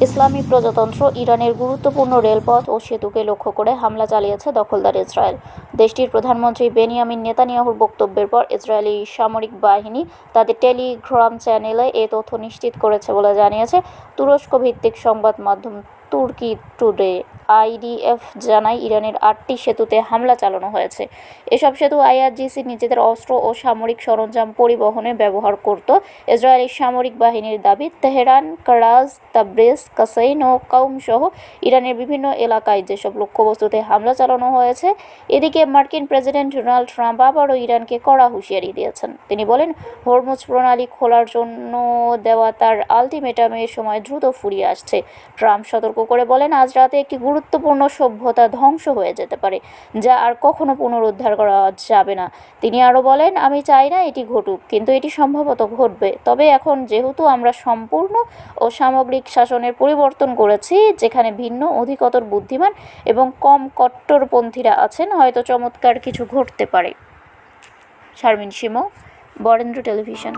ইসলামী প্রজাতন্ত্র ইরানের গুরুত্বপূর্ণ রেলপথ ও সেতুকে লক্ষ্য করে হামলা চালিয়েছে দখলদার ইসরায়েল। দেশটির প্রধানমন্ত্রী বেনিয়ামিন নেতানিয়াহুর বক্তব্যের পর ইসরায়েলি সামরিক বাহিনী তাদের টেলিগ্রাম চ্যানেলে এ তথ্য নিশ্চিত করেছে বলে জানিয়েছে তুরস্ক ভিত্তিক সংবাদ মাধ্যম তুর্কি টুডে। আইডিএফ জানায়, ইরানের ৮টি সেতুতে হামলা চালানো হয়েছে। এসব সেতু আইআরজিসি নিজেদের অস্ত্র ও সামরিক সরঞ্জাম পরিবহনে ব্যবহার করত। ইসরায়েলি সামরিক বাহিনীর দাবি, তেহরান, কারাজ, তাবরিজ, কাসাইন ও কাউম সহ ইরানের বিভিন্ন এলাকায় যেসব লক্ষ্যবস্তুতে হামলা চালানো হয়েছে। এদিকে মার্কিন প্রেসিডেন্ট ডোনাল্ড ট্রাম্প আবারও ইরানকে কড়া হুঁশিয়ারি দিয়েছেন। তিনি বলেন, হরমুজ প্রণালী খোলার জন্য দেওয়া তার আলটিমেটামের সময় দ্রুত ফুরিয়ে আসছে। ট্রাম্প সতর্ক করে বলেন, আজ রাতে একটি গুরুত্বপূর্ণ সভ্যতা ধ্বংস হয়ে যেতে পারে, যা আর কখনো পুনরুদ্ধার করা যাবে না। তিনি আরও বলেন, আমি চাই না এটি ঘটুক, কিন্তু এটি সম্ভবত ঘটবে। তবে এখন যেহেতু আমরা সম্পূর্ণ ও সামগ্রিক শাসনের পরিবর্তন করেছি, যেখানে ভিন্ন, অধিকতর বুদ্ধিমান এবং কম কট্টরপন্থীরা আছেন, হয়তো চমৎকার কিছু ঘটতে পারে। শারমিন শিমু, বরেন্দ্র টেলিভিশন।